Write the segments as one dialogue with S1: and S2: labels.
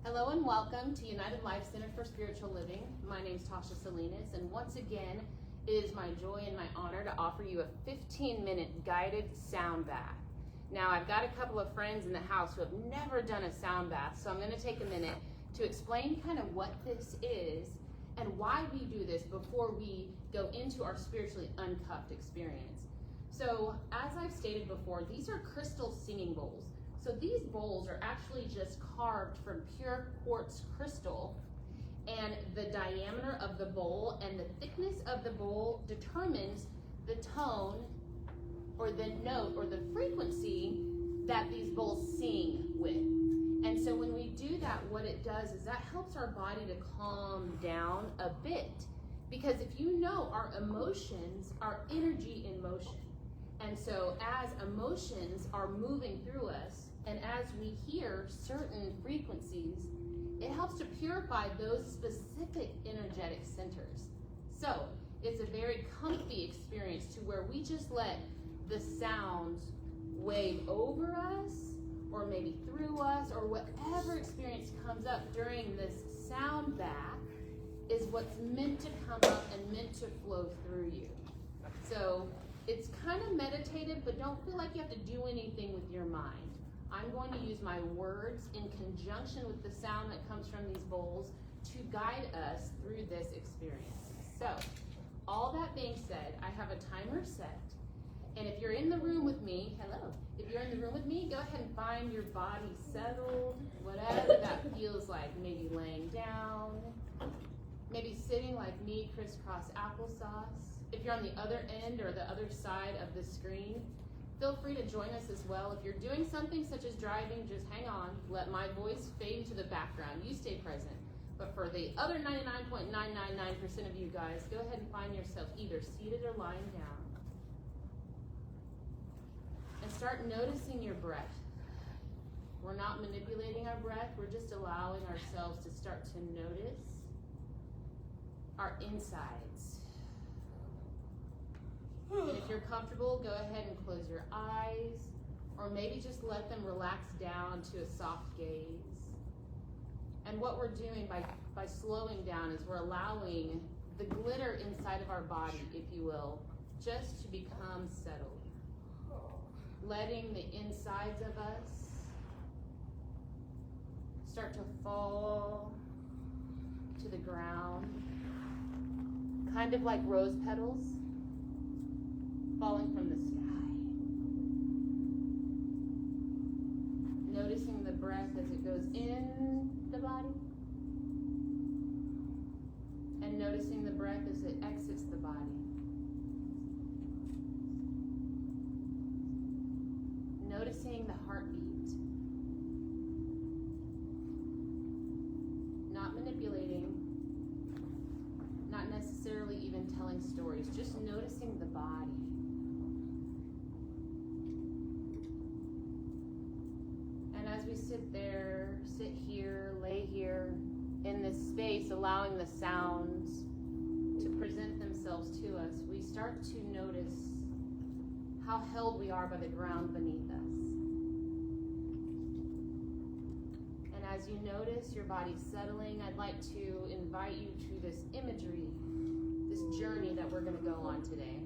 S1: Hello and welcome to United Life Center for Spiritual Living. My name is Tasha Salinas, and once again, it is my joy and my honor to offer you a 15-minute guided sound bath. Now, I've got a couple of friends in the house who have never done a sound bath, so I'm going to take a minute to explain kind of what this is and why we do this before we go into our spiritually uncuffed experience. So, as I've stated before, these are crystal singing bowls. So these bowls are actually just carved from pure quartz crystal, and the diameter of the bowl and the thickness of the bowl determines the tone or the note or the frequency that these bowls sing with. And so when we do that, what it does is that helps our body to calm down a bit. Because if you know, our emotions are energy in motion. And so as emotions are moving through us, and as we hear certain frequencies, it helps to purify those specific energetic centers. So it's a very comfy experience to where we just let the sounds wave over us, or maybe through us, or whatever experience comes up during this sound bath is what's meant to come up and meant to flow through you. So it's kind of meditative, but don't feel like you have to do anything with your mind. I'm going to use my words in conjunction with the sound that comes from these bowls to guide us through this experience. So, all that being said, I have a timer set. And if you're in the room with me, hello. If you're in the room with me, go ahead and find your body settled, whatever that feels like. Maybe laying down, maybe sitting like me, crisscross applesauce. If you're on the other end or the other side of the screen, feel free to join us as well. If you're doing something such as driving, just hang on. Let my voice fade into the background. You stay present. But for the other 99.999% of you guys, go ahead and find yourself either seated or lying down. And start noticing your breath. We're not manipulating our breath. We're just allowing ourselves to start to notice our insides. And if you're comfortable, go ahead and close your eyes, or maybe just let them relax down to a soft gaze. And what we're doing by slowing down is we're allowing the glitter inside of our body, if you will, just to become settled. Letting the insides of us start to fall to the ground, kind of like rose petals falling from the sky. Noticing the breath as it goes in the body, and noticing the breath as it exits the body. Noticing the heartbeat. Not manipulating, not necessarily even telling stories, just noticing the body. As we sit here, lay here in this space, allowing the sounds to present themselves to us, we start to notice how held we are by the ground beneath us. And as you notice your body settling, I'd like to invite you to this imagery, this journey that we're going to go on today.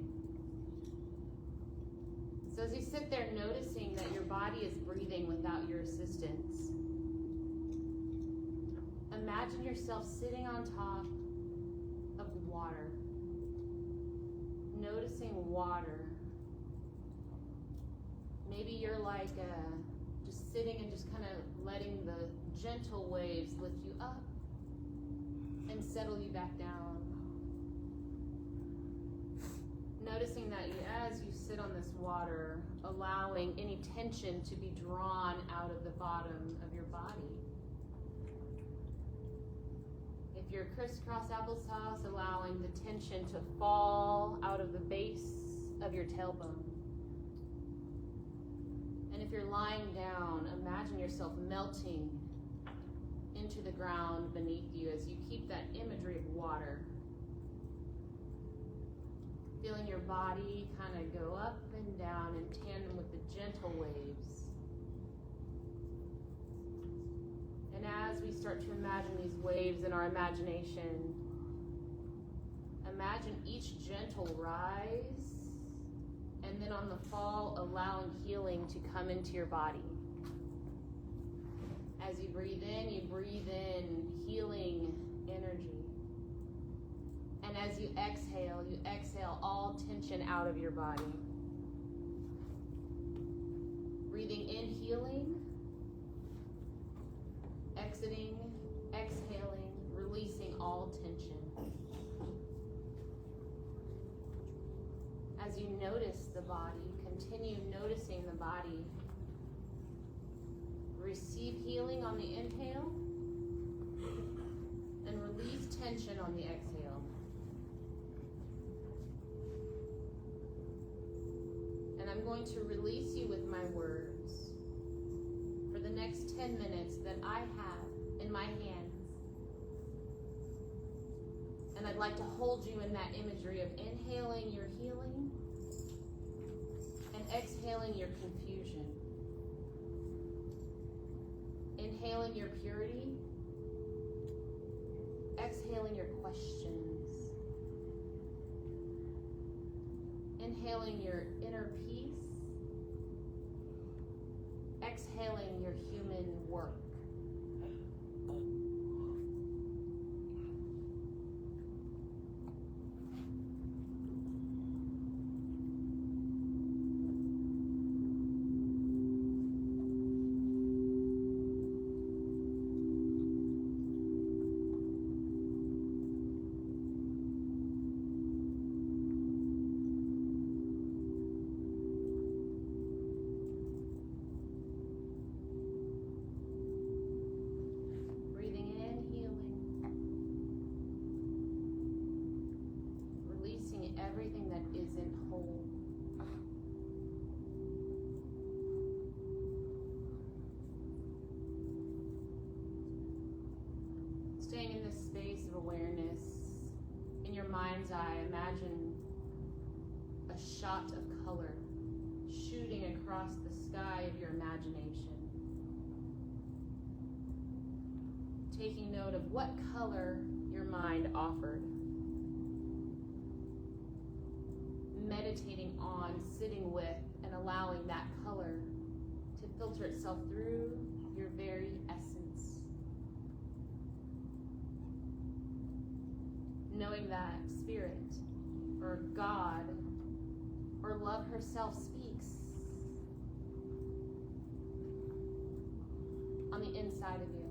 S1: So as you sit there noticing that your body is breathing without your assistance, imagine yourself sitting on top of water, noticing water. Maybe you're like just sitting and just kind of letting the gentle waves lift you up and settle you back down. Noticing that as you sit on this water, allowing any tension to be drawn out of the bottom of your body. If you're crisscross applesauce, allowing the tension to fall out of the base of your tailbone. And if you're lying down, imagine yourself melting into the ground beneath you as you keep that imagery of water. Feeling your body kind of go up and down in tandem with the gentle waves. And as we start start to imagine these waves in our imagination. Imagine each gentle rise, and then on the fall, allowing healing to come into your body. As you breathe in healing energy. And as you exhale all tension out of your body. Breathing in healing, exhaling, releasing all tension. As you notice the body, continue noticing the body. Receive healing on the inhale and release tension on the exhale. And I'm going to release you with my words for the next 10 minutes that I have in my hands. And I'd like to hold you in that imagery of inhaling your healing and exhaling your confusion. Inhaling your purity, exhaling your questions. Inhaling your inner peace, exhaling your human work. Everything that isn't whole. Staying in this space of awareness, in your mind's eye, imagine a shot of color shooting across the sky of your imagination. Taking note of what color your mind offered. Meditating on, sitting with, and allowing that color to filter itself through your very essence. Knowing that Spirit, or God, or love herself speaks on the inside of you.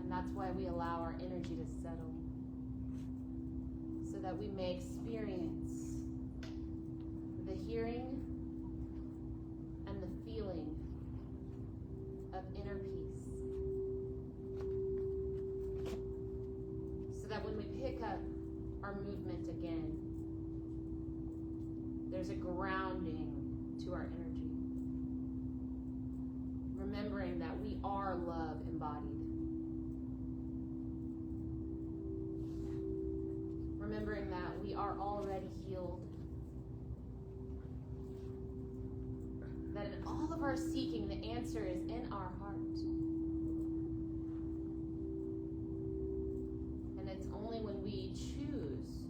S1: And that's why we allow our energy to settle. So that we may experience the hearing and the feeling of inner peace. So that when we pick up our movement again, there's a grounding to our energy. Remembering that we are love embodied. Remembering that we are already healed. That in all of our seeking, the answer is in our heart. And it's only when we choose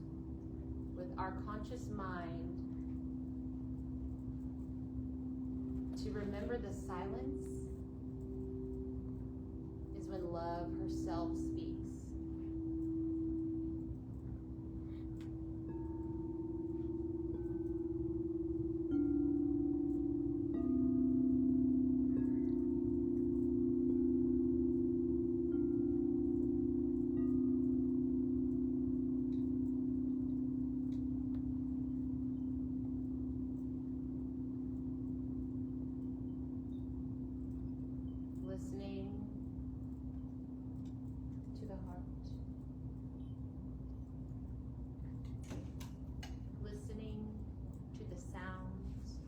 S1: with our conscious mind to remember the silence is when love herself speaks. Listening to the heart. Listening to the sounds.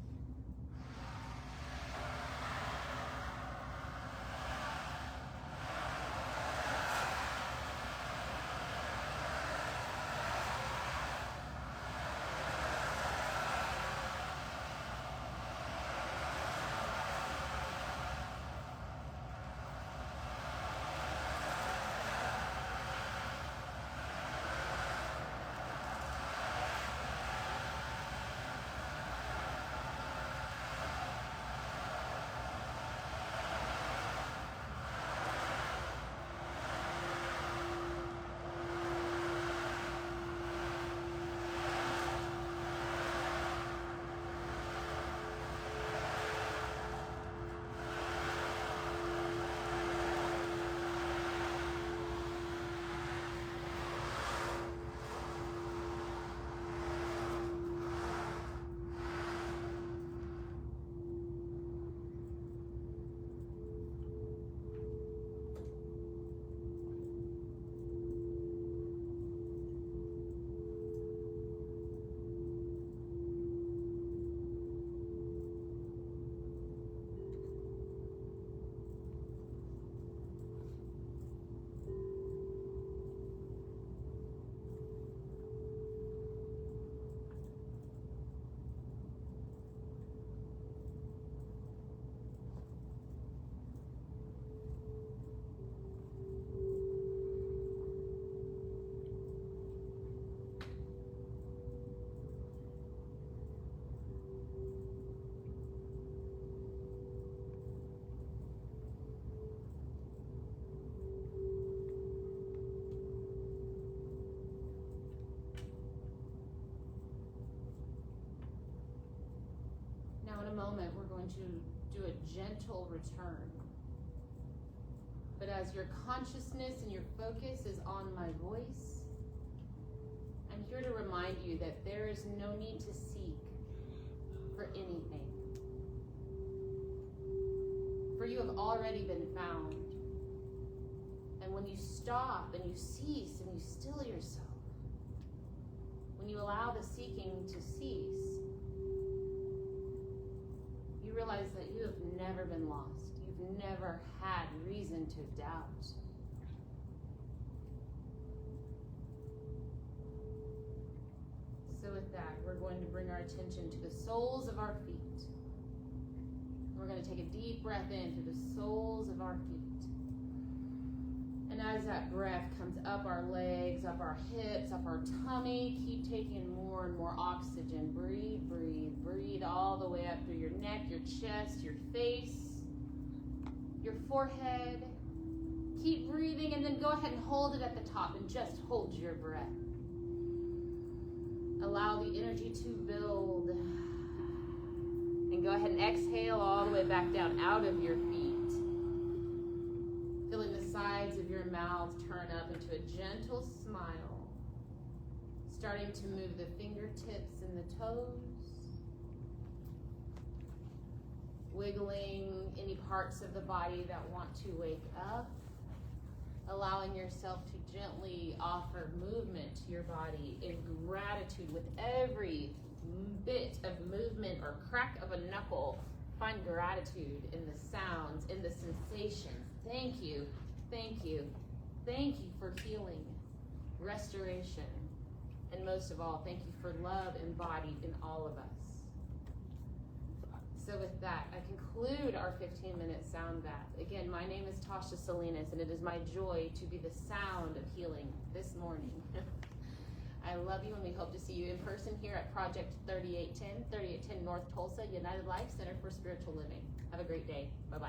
S1: moment, we're going to do a gentle return. But as your consciousness and your focus is on my voice, I'm here to remind you that there is no need to seek for anything. For you have already been found. And when you stop and you cease and you still yourself, when you allow the seeking to cease, you realize that you have never been lost. You've never had reason to doubt. So with that, we're going to bring our attention to the soles of our feet. We're going to take a deep breath in through the soles of our feet. And as that breath comes up our legs, up our hips, up our tummy, keep taking more and more oxygen. Breathe, breathe, breathe all the way up through your neck, your chest, your face, your forehead. Keep breathing and then go ahead and hold it at the top and just hold your breath. Allow the energy to build. And go ahead and exhale all the way back down out of your feet. Feeling the sides of your mouth turn up into a gentle smile. Starting to move the fingertips and the toes. Wiggling any parts of the body that want to wake up. Allowing yourself to gently offer movement to your body in gratitude with every bit of movement or crack of a knuckle. Find gratitude in the sounds, in the sensations. Thank you, thank you, thank you for healing, restoration, and most of all, thank you for love embodied in all of us. So with that, I conclude our 15-minute sound bath. Again, my name is Tasha Salinas, and it is my joy to be the sound of healing this morning. I love you, and we hope to see you in person here at Project 3810 North Tulsa, United Life Center for Spiritual Living. Have a great day. Bye-bye.